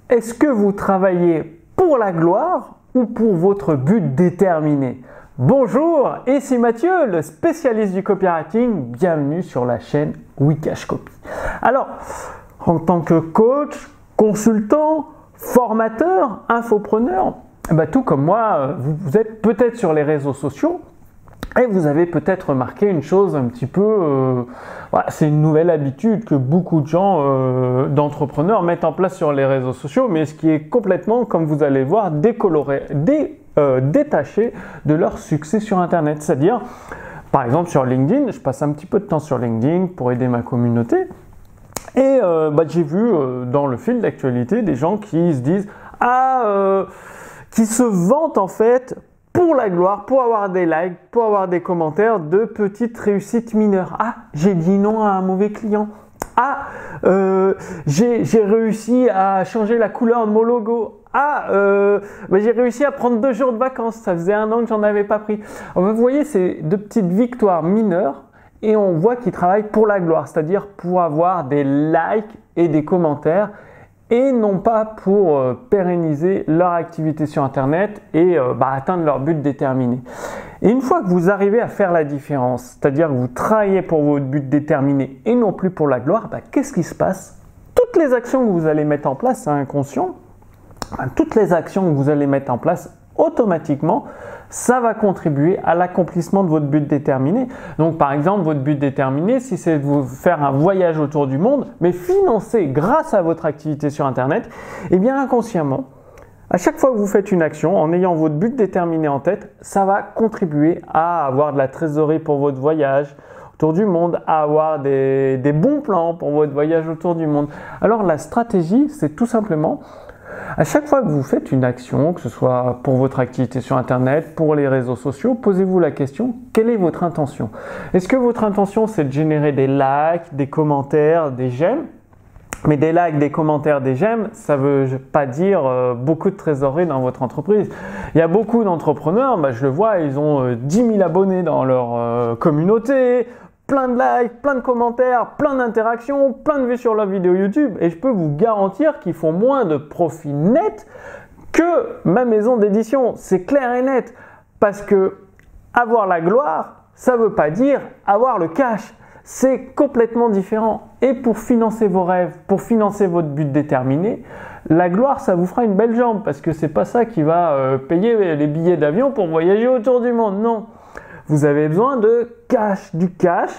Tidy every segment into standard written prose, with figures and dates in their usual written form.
Est-ce que vous travaillez pour la gloire ou pour votre but déterminé? Bonjour, ici Mathieu, le spécialiste du copywriting. Bienvenue sur la chaîne Wikash Copy. Alors, en tant que coach, consultant, formateur, infopreneur, tout comme moi, vous êtes peut-être sur les réseaux sociaux et vous avez peut-être remarqué une chose un petit peu, c'est une nouvelle habitude que beaucoup de gens, d'entrepreneurs mettent en place sur les réseaux sociaux, mais ce qui est complètement, comme vous allez voir, détaché de leur succès sur Internet. C'est-à-dire, par exemple sur LinkedIn, je passe un petit peu de temps sur LinkedIn pour aider ma communauté. Et j'ai vu dans le fil d'actualité des gens qui se disent qui se vantent en fait pour la gloire, pour avoir des likes, pour avoir des commentaires de petites réussites mineures. Ah, j'ai dit non à un mauvais client. Ah, j'ai réussi à changer la couleur de mon logo. Ah, j'ai réussi à prendre 2 jours de vacances. Ça faisait 1 an que j'en avais pas pris. Vous voyez, c'est de petites victoires mineures. Et on voit qu'ils travaillent pour la gloire, c'est-à-dire pour avoir des likes et des commentaires et non pas pour pérenniser leur activité sur Internet et atteindre leur but déterminé. Et une fois que vous arrivez à faire la différence, c'est-à-dire que vous travaillez pour votre but déterminé et non plus pour la gloire, qu'est-ce qui se passe? Toutes les actions que vous allez mettre en place, c'est inconscient, toutes les actions que vous allez mettre en place automatiquement, ça va contribuer à l'accomplissement de votre but déterminé. Donc par exemple, votre but déterminé, si c'est de vous faire un voyage autour du monde, mais financé grâce à votre activité sur Internet, eh bien inconsciemment, à chaque fois que vous faites une action, en ayant votre but déterminé en tête, ça va contribuer à avoir de la trésorerie pour votre voyage autour du monde, à avoir des bons plans pour votre voyage autour du monde. Alors la stratégie, c'est tout simplement, à chaque fois que vous faites une action, que ce soit pour votre activité sur Internet, pour les réseaux sociaux, posez-vous la question, quelle est votre intention? Est-ce que votre intention, c'est de générer des likes, des commentaires, des j'aime? Mais des likes, des commentaires, des j'aime, ça ne veut pas dire beaucoup de trésorerie dans votre entreprise. Il y a beaucoup d'entrepreneurs, je le vois, ils ont 10 000 abonnés dans leur communauté, plein de likes, plein de commentaires, plein d'interactions, plein de vues sur leur vidéo YouTube et je peux vous garantir qu'ils font moins de profit net que ma maison d'édition. C'est clair et net parce que avoir la gloire, ça ne veut pas dire avoir le cash. C'est complètement différent. Et pour financer vos rêves, pour financer votre but déterminé, la gloire, ça vous fera une belle jambe parce que c'est pas ça qui va payer les billets d'avion pour voyager autour du monde. Non. Vous avez besoin de cash, du cash,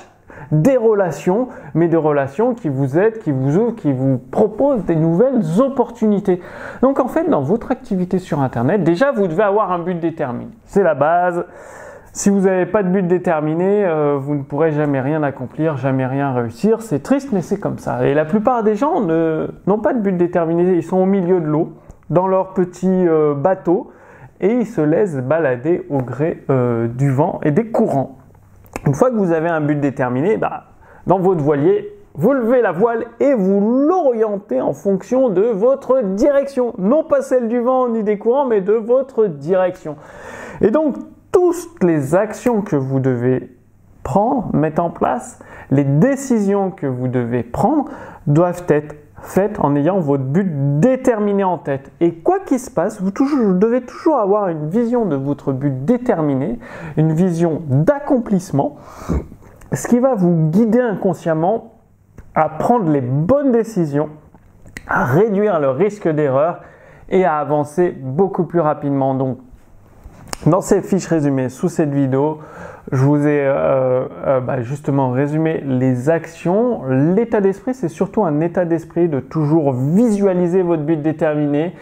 des relations, mais des relations qui vous aident, qui vous ouvrent, qui vous proposent des nouvelles opportunités. Donc en fait, dans votre activité sur Internet, déjà, vous devez avoir un but déterminé. C'est la base. Si vous n'avez pas de but déterminé, vous ne pourrez jamais rien accomplir, jamais rien réussir. C'est triste, mais c'est comme ça. Et la plupart des gens n'ont pas de but déterminé. Ils sont au milieu de l'eau, dans leur petit bateau, et ils se laissent balader au gré du vent et des courants. Une fois que vous avez un but déterminé, dans votre voilier, vous levez la voile et vous l'orientez en fonction de votre direction. Non pas celle du vent ni des courants, mais de votre direction. Et donc, toutes les actions que vous devez prendre, mettre en place, les décisions que vous devez prendre doivent être faites en ayant votre but déterminé en tête. Et quoi qu'il se passe, vous devez toujours avoir une vision de votre but déterminé, une vision d'accomplissement, ce qui va vous guider inconsciemment à prendre les bonnes décisions, à réduire le risque d'erreur et à avancer beaucoup plus rapidement. Donc, dans ces fiches résumées sous cette vidéo, je vous ai justement résumé les actions. L'état d'esprit, c'est surtout un état d'esprit de toujours visualiser votre but déterminé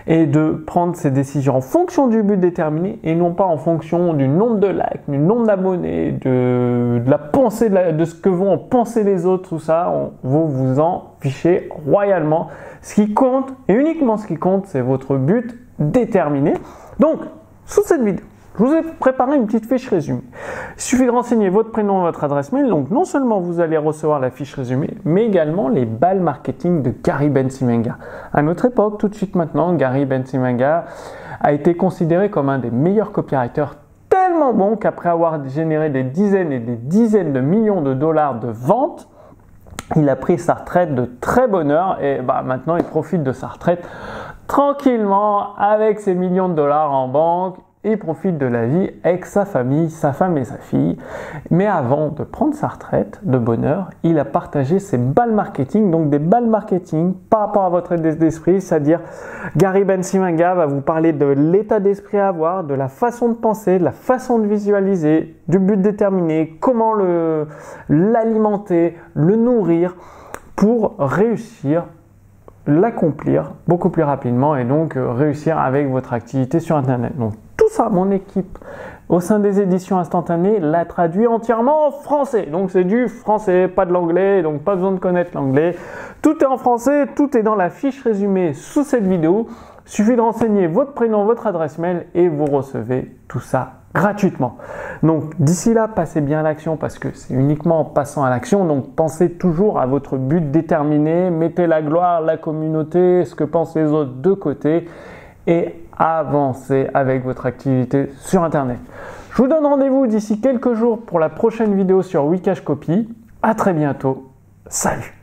et de prendre ses décisions en fonction du but déterminé et non pas en fonction du nombre de likes, du nombre d'abonnés, de la pensée, de ce que vont en penser les autres, tout ça. Vous vous en fichez royalement. Ce qui compte, et uniquement ce qui compte, c'est votre but déterminé. Donc, sous cette vidéo, je vous ai préparé une petite fiche résumée. Il suffit de renseigner votre prénom et votre adresse mail. Donc, non seulement vous allez recevoir la fiche résumée, mais également les balles marketing de Gary Bencivenga. À notre époque, tout de suite maintenant, Gary Bencivenga a été considéré comme un des meilleurs copywriters tellement bon qu'après avoir généré des dizaines et des dizaines de millions de dollars de ventes, Il a pris sa retraite de très bonne heure et maintenant il profite de sa retraite tranquillement avec ses millions de dollars en banque. Il profite de la vie avec sa famille, sa femme et sa fille. Mais avant de prendre sa retraite de bonne heure, il a partagé ses balles marketing, donc des balles marketing par rapport à votre état d'esprit, c'est-à-dire Gary Bencivenga va vous parler de l'état d'esprit à avoir, de la façon de penser, de la façon de visualiser, du but déterminé, comment l'alimenter, le nourrir pour réussir, l'accomplir beaucoup plus rapidement et donc réussir avec votre activité sur Internet. Donc tout ça, mon équipe au sein des éditions instantanées l'a traduit entièrement en français. Donc c'est du français, pas de l'anglais, donc pas besoin de connaître l'anglais. Tout est en français, tout est dans la fiche résumée sous cette vidéo. Il suffit de renseigner votre prénom, votre adresse mail et vous recevez tout ça gratuitement. Donc d'ici là, passez bien à l'action parce que c'est uniquement en passant à l'action. Donc pensez toujours à votre but déterminé, mettez la gloire, la communauté, ce que pensent les autres de côté et avancez avec votre activité sur Internet. Je vous donne rendez-vous d'ici quelques jours pour la prochaine vidéo sur Wikash Copy. À très bientôt. Salut!